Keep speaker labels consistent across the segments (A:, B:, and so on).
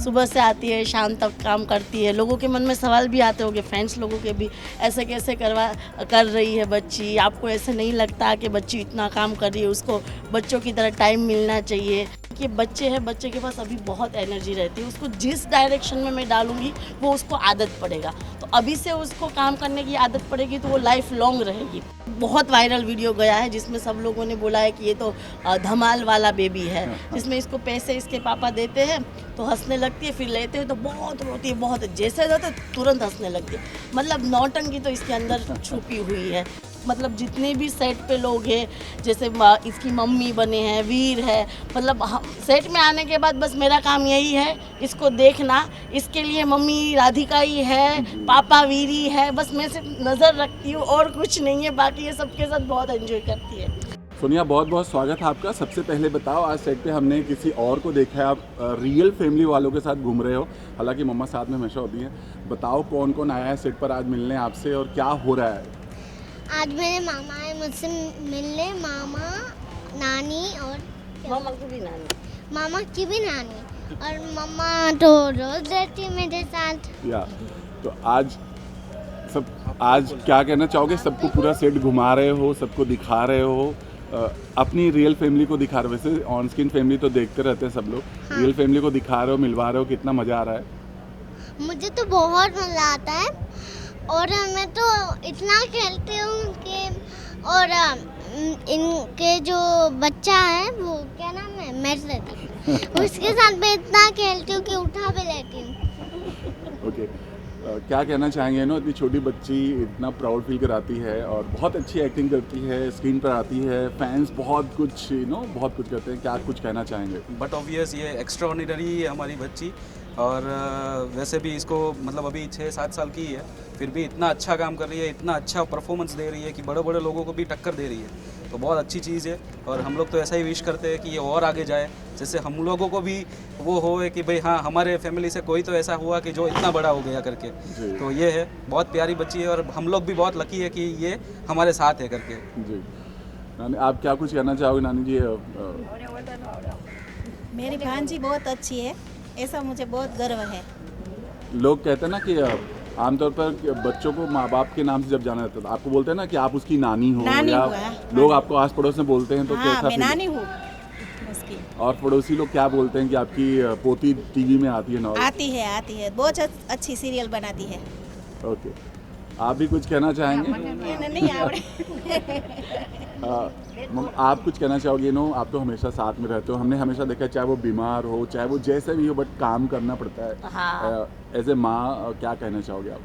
A: सुबह से आती है, शाम तक काम करती है। लोगों के मन में सवाल भी आते होंगे, फैंस लोगों के भी, ऐसे कैसे कर रही है बच्ची, आपको ऐसे नहीं लगता कि बच्ची इतना काम कर रही है, उसको बच्चों की तरह टाइम मिलना चाहिए। कि बच्चे हैं, बच्चे के पास अभी बहुत एनर्जी रहती है, उसको जिस डायरेक्शन में मैं डालूंगी वो उसको आदत पड़ेगा। तो अभी से उसको काम करने की आदत पड़ेगी तो वो लाइफ लॉन्ग रहेगी। बहुत वायरल वीडियो गया है जिसमें सब लोगों ने बोला है कि ये तो धमाल वाला बेबी है, जिसमें इसको पैसे इसके पापा देते हैं तो हंसने लगती है, फिर लेते हैं तो बहुत रोती है, बहुत जैसे जाते तुरंत हंसने लगती है। मतलब नौटंकी तो इसके अंदर छुपी हुई है। मतलब जितने भी सेट पे लोग हैं, जैसे इसकी मम्मी बने हैं, वीर है, मतलब सेट में आने के बाद बस मेरा काम यही है इसको देखना। इसके लिए मम्मी राधिका ही है, पापा वीरी है, बस मैं सिर्फ नज़र रखती हूँ और कुछ नहीं है। बाकी ये सबके साथ बहुत एंजॉय करती है।
B: सोनिया, बहुत बहुत स्वागत है आपका। सबसे पहले बताओ, आज सेट पे हमने किसी और को देखा है, आप रियल फैमिली वालों के साथ घूम रहे हो, हालांकि मम्मा साथ में हमेशा होती हैं। बताओ कौन कौन आया है सेट पर आज मिलने आपसे और क्या हो रहा है?
C: आज मेरे मामा आए मुझसे मिलने, मामा, नानी और
A: मामा की भी नानी,
C: मामा की भी नानी, और मम्मा तो रोज रहती है मेरे साथ।
B: या तो आज क्या कहना चाहोगे? सबको पूरा सेट घुमा रहे हो, सबको दिखा रहे हो, अपनी रियल फैमिली को दिखा रहे हो। वैसे ऑन स्क्रीन फैमिली तो देखते रहते हैं सब लोग,
C: हाँ।
B: रियल फैमिली को दिखा रहे हो, मिलवा रहे हो, कितना मज़ा आ रहा है?
C: मुझे तो बहुत मज़ा आता है और मैं तो इतना खेलती हूँ कि, और इनके जो बच्चा है वो क्या नाम है, मैसेज, उसके साथ मैं इतना खेलती हूँ कि उठा भी लेती हूँ।
B: ओके, क्या कहना चाहेंगे? नो, इतनी छोटी बच्ची इतना प्राउड फील कराती है और बहुत अच्छी एक्टिंग करती है, स्क्रीन पर आती है, फैंस बहुत कुछ बहुत कुछ करते हैं। क्या कुछ कहना चाहेंगे?
D: बट ऑब्वियस ये एक्स्ट्राऑर्डिनरी है हमारी बच्ची, और वैसे भी इसको मतलब अभी 6-7 साल की है, फिर भी इतना अच्छा काम कर रही है, इतना अच्छा परफॉर्मेंस दे रही है कि बड़े बड़े लोगों को भी टक्कर दे रही है। तो बहुत अच्छी चीज़ है और हम लोग तो ऐसा ही विश करते हैं कि ये और आगे जाए, जैसे हम लोगों को भी वो हो कि भाई हाँ, हमारे फैमिली से कोई तो ऐसा हुआ कि जो इतना बड़ा हो गया करके। तो ये है, बहुत प्यारी बच्ची है और हम लोग भी बहुत लकी है कि ये हमारे साथ है करके।
B: जी नानी, आप क्या कुछ कहना चाहोगे? नानी जी,
E: मेरी भांजी बहुत अच्छी है, ऐसा मुझे बहुत गर्व है।
B: लोग कहते हैं ना कि आमतौर पर बच्चों को माँ बाप के नाम से जब जाना जाता है तो आपको बोलते हैं ना कि आप उसकी नानी हो,
E: नानी
B: या
E: हुआ,
B: लोग आपको आस पड़ोस में बोलते हैं तो
E: हाँ,
B: कैसा
E: मैं
B: फील?
E: नानी हूँ उसकी।
B: और पड़ोसी लोग क्या बोलते हैं कि आपकी पोती टीवी में आती है ना?
E: आती है, बहुत अच्छी सीरियल बनाती है।
B: ओके, आप भी कुछ कहना चाहेंगे?
E: नहीं आवड़े।
B: आप कुछ कहना चाहोगे? आप तो हमेशा साथ में रहते हो, हमने हमेशा देखा, चाहे वो बीमार हो, चाहे वो जैसे भी हो, बट काम करना पड़ता है।
A: हाँ।
B: एज ए माँ क्या कहना चाहोगे आप?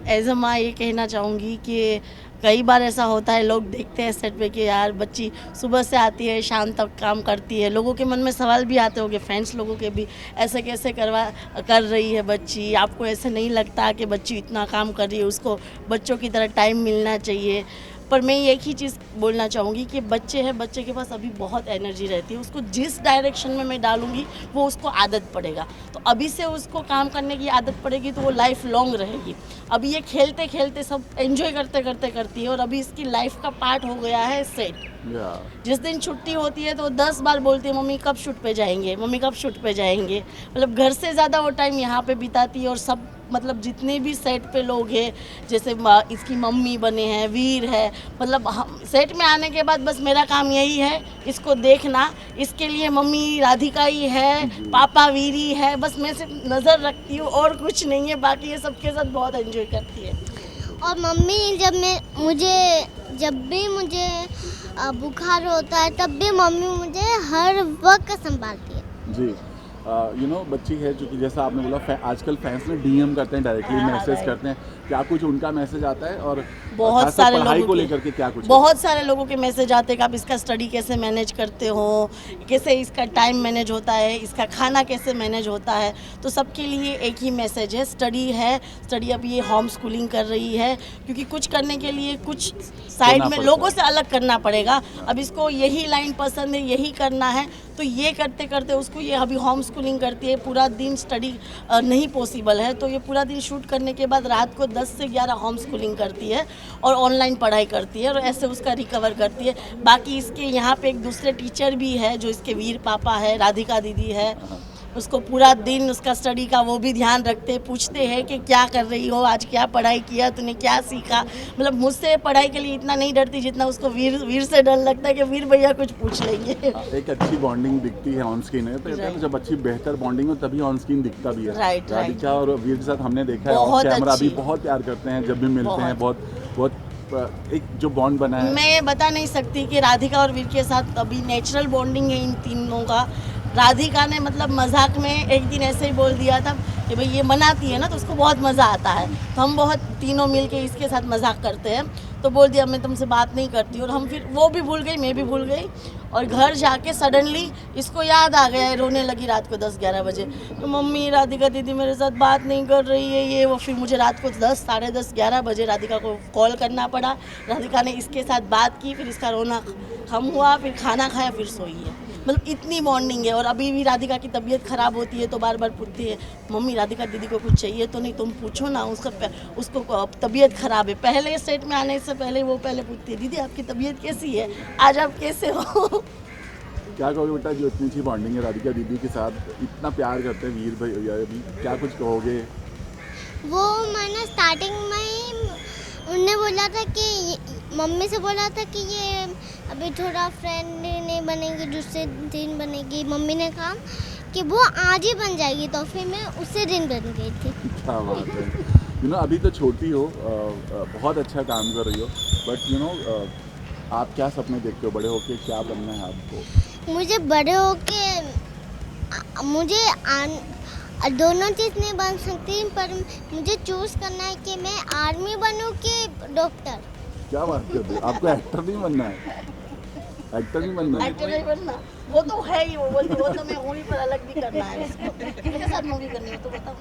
A: एज अ माँ ये कहना चाहूँगी कि कई बार ऐसा होता है, लोग देखते हैं सेट पे कि यार बच्ची सुबह से आती है, शाम तक काम करती है। लोगों के मन में सवाल भी आते होंगे, फैंस लोगों के भी, ऐसे कैसे कर रही है बच्ची, आपको ऐसे नहीं लगता कि बच्ची इतना काम कर रही है, उसको बच्चों की तरह टाइम मिलना चाहिए। पर मैं एक ही चीज़ बोलना चाहूँगी कि बच्चे हैं, बच्चे के पास अभी बहुत एनर्जी रहती है, उसको जिस डायरेक्शन में मैं डालूँगी वो उसको आदत पड़ेगा। तो अभी से उसको काम करने की आदत पड़ेगी तो वो लाइफ लॉन्ग रहेगी। अभी ये खेलते खेलते सब एंजॉय करते करते करती है और अभी इसकी लाइफ का पार्ट हो गया है सेट। जिस दिन छुट्टी होती है तो 10 बार बोलती है, मम्मी कब शूट पे जाएंगे, मम्मी कब शूट पे जाएंगे। मतलब घर से ज़्यादा वो टाइम यहाँ पे बिताती है। और सब मतलब जितने भी सेट पे लोग हैं, जैसे इसकी मम्मी बने हैं, वीर है, मतलब सेट में आने के बाद बस मेरा काम यही है इसको देखना। इसके लिए मम्मी राधिका ही है, पापा वीरी है, बस मैं सिर्फ नज़र रखती हूँ और कुछ नहीं है। बाकी ये सबके साथ बहुत एंजॉय करती है।
C: और मम्मी जब भी मुझे बुखार होता है तब भी मम्मी मुझे हर वक्त संभालती है।
B: जी, बच्ची है चूँकि जैसा आपने बोला, आजकल फैंस ने डीएम करते हैं, डायरेक्टली मैसेज करते हैं, क्या कुछ उनका मैसेज आता है? और
A: बहुत सारे
B: पढ़ाई को
A: लोगों
B: लेकर के क्या कुछ?
A: बहुत सारे लोगों के मैसेज आते हैं कि आप इसका स्टडी कैसे मैनेज करते हो, कैसे इसका टाइम मैनेज होता है, इसका खाना कैसे मैनेज होता है। तो सबके लिए एक ही मैसेज है, स्टडी अब ये होम स्कूलिंग कर रही है, क्योंकि कुछ करने के लिए कुछ साइड में लोगों से अलग करना पड़ेगा। अब इसको यही लाइन पसंद है, यही करना है, तो ये करते करते उसको ये अभी होम स्कूलिंग करती है। पूरा दिन स्टडी नहीं पॉसिबल है, तो ये पूरा दिन शूट करने के बाद रात को 10 से 11 होम स्कूलिंग करती है और ऑनलाइन पढ़ाई करती है और ऐसे उसका रिकवर करती है। बाकी इसके यहाँ पे एक दूसरे टीचर भी है जो इसके वीर पापा है, राधिका दीदी है, उसको पूरा दिन उसका स्टडी का वो भी ध्यान रखते हैं, पूछते हैं कि क्या कर रही हो, आज क्या पढ़ाई किया, तूने क्या सीखा। मतलब मुझसे पढ़ाई के लिए इतना नहीं डरती जितना उसको वीर से डर लगता है कि वीर भैया कुछ पूछ लेंगे।
B: एक अच्छी बॉन्डिंग दिखती है ऑन स्क्रीन है, तो कहते हैं ना, जब अच्छी बेहतर बॉन्डिंग हो तभी ऑन स्क्रीन दिखता भी है।
A: राइट,
B: राधिका और वीर के साथ हमने देखा है
A: बहुत
B: ऑफ कैमरा भी
A: अच्छी।
B: बहुत प्यार करते हैं, जब भी मिलते हैं बहुत एक जो बॉन्ड बना है।
A: मैं बता नहीं सकती कि राधिका और वीर के साथ अभी नेचुरल बॉन्डिंग है इन तीनों का। राधिका ने मतलब मजाक में एक दिन ऐसे ही बोल दिया था कि भाई ये मनाती है ना तो उसको बहुत मज़ा आता है, तो हम बहुत तीनों मिलके इसके साथ मजाक करते हैं। तो बोल दिया मैं तुमसे बात नहीं करती, और हम फिर वो भी भूल गई, मैं भी भूल गई। और घर जाके सडनली इसको याद आ गया है, रोने लगी रात को 10-11 बजे, तो मम्मी राधिका दीदी मेरे साथ बात नहीं कर रही है ये वो। फिर मुझे रात को 10, साढ़े 10, 11 बजे राधिका को कॉल करना पड़ा। राधिका ने इसके साथ बात की, फिर इसका रोना कम हुआ, फिर खाना खाया, फिर सोई है। मतलब इतनी बॉन्डिंग है। और अभी भी राधिका की तबीयत ख़राब होती है तो बार बार पूछती है, मम्मी राधिका दीदी को कुछ चाहिए तो नहीं, तुम पूछो ना, उसको तबीयत ख़राब है। पहले सेट में आने से पहले वो पहले पूछती है, दीदी आपकी तबीयत कैसी है, आज आप कैसे हो।
B: क्या कहोगे बेटा, जो इतनी अच्छी बॉन्डिंग है राधिका दीदी के साथ, इतना प्यार करते हैं वीर भैया भी, क्या कुछ कहोगे?
C: वो मैंने स्टार्टिंग में ही उनने बोला था कि मम्मी से बोला था कि ये अभी थोड़ा फ्रेंड नहीं बनेगी, दूसरे दिन बनेगी। मम्मी ने कहा कि वो आज ही बन जाएगी, तो फिर मैं उसी दिन बन गई थी।
B: क्या बात है। अभी तो छोटी हो, बहुत अच्छा काम कर रही हो, बट आप क्या सपने देखते हो बड़े होके, क्या बनना है आपको?
C: मुझे बड़े होके दोनों चीज़ नहीं बन सकती, पर मुझे चूज़ करना है कि मैं आर्मी बनूं कि डॉक्टर।
B: क्या बात करते हो, आपको एक्टर नहीं बनना है? एक्टर नहीं बनना है?
A: एक्टर नहीं बनना, वो तो है ही। वो बोलती वो तो मैं मूवी पर अलग भी करना है उसको। किसके साथ मूवी करनी है तो बताओ।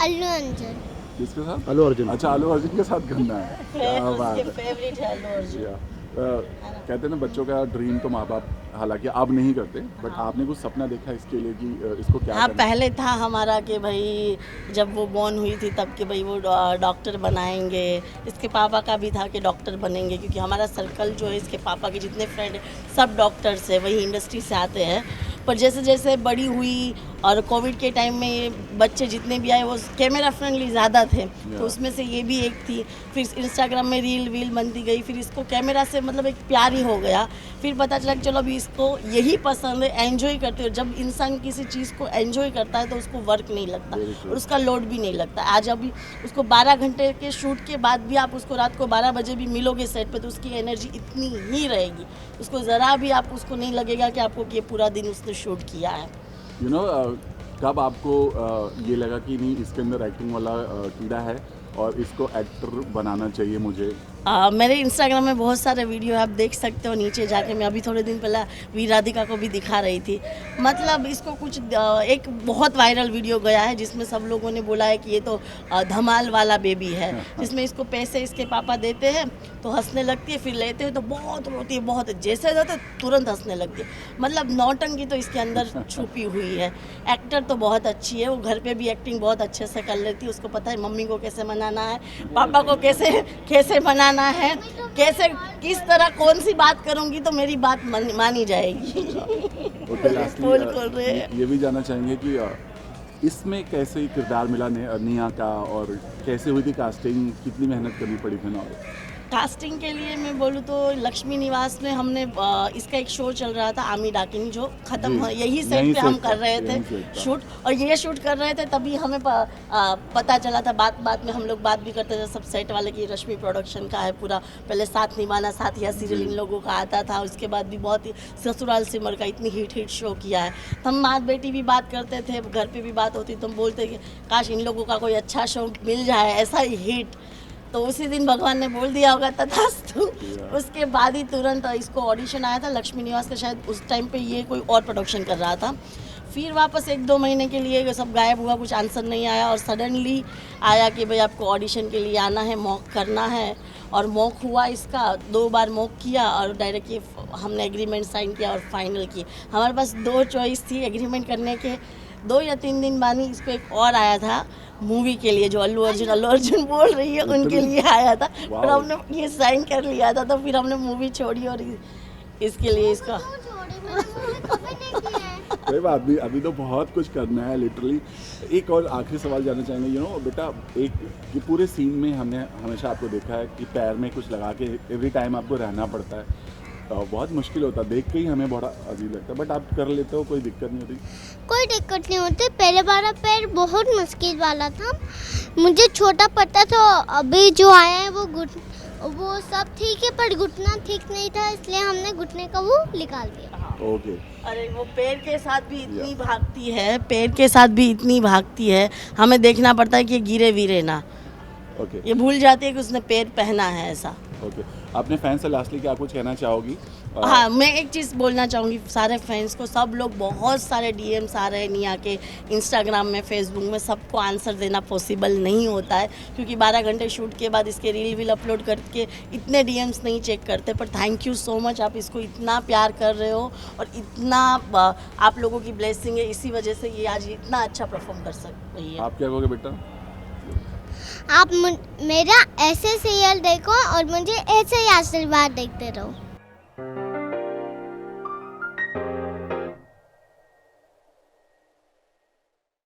C: अल्लू अर्जुन।
B: किसके साथ?
F: अल्लू अर्जुन।
B: अच्छा, अल्लू अर्जुन के साथ करना है। क्या बात
A: उसके
B: है।
A: फेवरेट है अल्लू अर्जुन।
B: कहते हैं ना, बच्चों का ड्रीम तो माँ बाप हालांकि अब नहीं करते, बट आपने कुछ सपना देखा इसके लिए कि इसको क्या
A: हाँ,
B: करना है?
A: पहले था हमारा कि भाई जब वो बॉर्न हुई थी तब कि भाई वो डॉक्टर बनाएंगे। इसके पापा का भी था कि डॉक्टर बनेंगे, क्योंकि हमारा सर्कल जो है, इसके पापा के जितने फ्रेंड हैं सब डॉक्टर्स हैं, वही इंडस्ट्री से आते हैं। पर जैसे जैसे बड़ी हुई और कोविड के टाइम में ये बच्चे जितने भी आए वो कैमरा फ्रेंडली ज़्यादा थे, तो उसमें से ये भी एक थी। फिर इंस्टाग्राम में रील वील बनती गई, फिर इसको कैमरा से मतलब एक प्यार ही हो गया। फिर पता चला कि चलो अभी इसको यही पसंद है, एंजॉय करते हो। जब इंसान किसी चीज़ को एंजॉय करता है तो उसको वर्क नहीं लगता और उसका लोड भी नहीं लगता। आज अभी उसको 12 घंटे के शूट के बाद भी आप उसको रात को 12 बजे भी मिलोगे सेट पे तो उसकी एनर्जी इतनी ही रहेगी, उसको ज़रा भी आप उसको नहीं लगेगा कि आपको ये पूरा दिन उसने शूट किया है।
B: कब आपको ये लगा कि नहीं, इसके अंदर एक्टिंग वाला कीड़ा है और इसको एक्टर बनाना चाहिए मुझे?
A: मेरे इंस्टाग्राम में बहुत सारे वीडियो आप देख सकते हो, नीचे जाके मैं अभी थोड़े दिन पहले वीर राधिका को भी दिखा रही थी। मतलब इसको कुछ एक बहुत वायरल वीडियो गया है जिसमें सब लोगों ने बोला है कि ये तो धमाल वाला बेबी है, जिसमें इसको पैसे इसके पापा देते हैं तो हंसने लगती है, फिर लेते हैं तो बहुत रोती है, बहुत जैसे जाते तुरंत हंसने लगती है। मतलब नौटंकी तो इसके अंदर छुपी हुई है। एक्टर तो बहुत अच्छी है, वो घर पे भी एक्टिंग बहुत अच्छे से कर लेती है। उसको पता है मम्मी को कैसे मनाना है, पापा को कैसे मनाना है, कैसे किस तरह कौन सी बात करूंगी तो मेरी बात मानी जाएगी।
B: ये भी जानना चाहेंगे कि इसमें कैसे किरदार मिला निया का, और कैसे हुई थी कास्टिंग, कितनी मेहनत करनी पड़ी थी?
A: कास्टिंग के लिए मैं बोलूँ तो लक्ष्मी निवास में हमने इसका एक शो चल रहा था आमी डाकिनी, जो ख़त्म हो यही सेट पे हम कर रहे थे शूट, और ये शूट कर रहे थे तभी हमें पता चला था। बात में हम लोग बात भी करते थे सब सेट वाले की रश्मि प्रोडक्शन का है पूरा। पहले साथ निभाना साथिया सीरियल इन लोगों का आता था, उसके बाद भी बहुत ही ससुराल सिमर का इतनी हिट शो किया है। तो हम माँ बेटी भी बात करते थे, घर पर भी बात होती तो हम बोलते कि काश इन लोगों का कोई अच्छा शो मिल जाए ऐसा ही हिट। तो उसी दिन भगवान ने बोल दिया होगा तथास्तु। उसके बाद ही तुरंत इसको ऑडिशन आया था लक्ष्मी निवास का, शायद उस टाइम पे ये कोई और प्रोडक्शन कर रहा था। फिर वापस 1-2 महीने के लिए सब गायब हुआ, कुछ आंसर नहीं आया, और सडनली आया कि भाई आपको ऑडिशन के लिए आना है, मॉक करना है। और मॉक हुआ इसका, 2 बार मॉक किया और डायरेक्ट ये हमने एग्रीमेंट साइन किया और फाइनल की। हमारे पास 2 चॉइस थी एग्रीमेंट करने के। 2 या 3 दिन बाद ही इसको एक और आया था मूवी के लिए, जो अल्लू अर्जुन बोल रही है उनके लिए आया था, और हमने ये साइन कर लिया था। तो फिर हमने मूवी छोड़ी और इसके लिए इसका
B: कोई बात नहीं, अभी तो बहुत कुछ करना है लिटरली। एक और आखिरी सवाल जानना चाहेंगे, बेटा, एक कि पूरे सीन में हमने हमेशा आपको देखा है कि पैर में कुछ लगा के एवरी टाइम आपको रहना पड़ता है, तो बहुत मुश्किल होता है, देख के ही हमें बड़ा अजीब लगता है, बट आप कर लेते हो, कोई दिक्कत नहीं होती?
C: कोई दिक्कत नहीं होती। पहले वाला पैर बहुत मुश्किल वाला था, मुझे छोटा पड़ता था। अभी जो आया है वो सब ठीक है, पर घुटना ठीक नहीं था, इसलिए हमने घुटने का वो निकाल दिया।
B: ओके।
A: अरे वो पैर के साथ भी इतनी भागती है, पैर के साथ भी इतनी भागती है, हमें देखना पड़ता है कि गिरे वीरे ना,
B: ओके।
A: ये भूल जाती है कि उसने पैर पहना है ऐसा।
B: ओके, अपने फैंस से लास्टली क्या कुछ कहना चाहोगी?
A: हाँ, मैं एक चीज़ बोलना चाहूँगी सारे फैंस को। सब लोग, बहुत सारे डीएम्स आ रहे हैं निया के, इंस्टाग्राम में, फेसबुक में, सबको आंसर देना पॉसिबल नहीं होता है, क्योंकि 12 घंटे शूट के बाद इसके रील वील अपलोड करके इतने डीएम्स नहीं चेक करते। पर थैंक यू सो मच, आप इसको इतना प्यार कर रहे हो और इतना आप लोगों की ब्लेसिंग है, इसी वजह से ये आज इतना अच्छा परफॉर्म कर सक रही है।
B: आप क्या कहोगे बेटा?
C: आप मेरा ऐसे सीरियल देखो और मुझे ऐसे ही आशीर्वाद देखते रहो।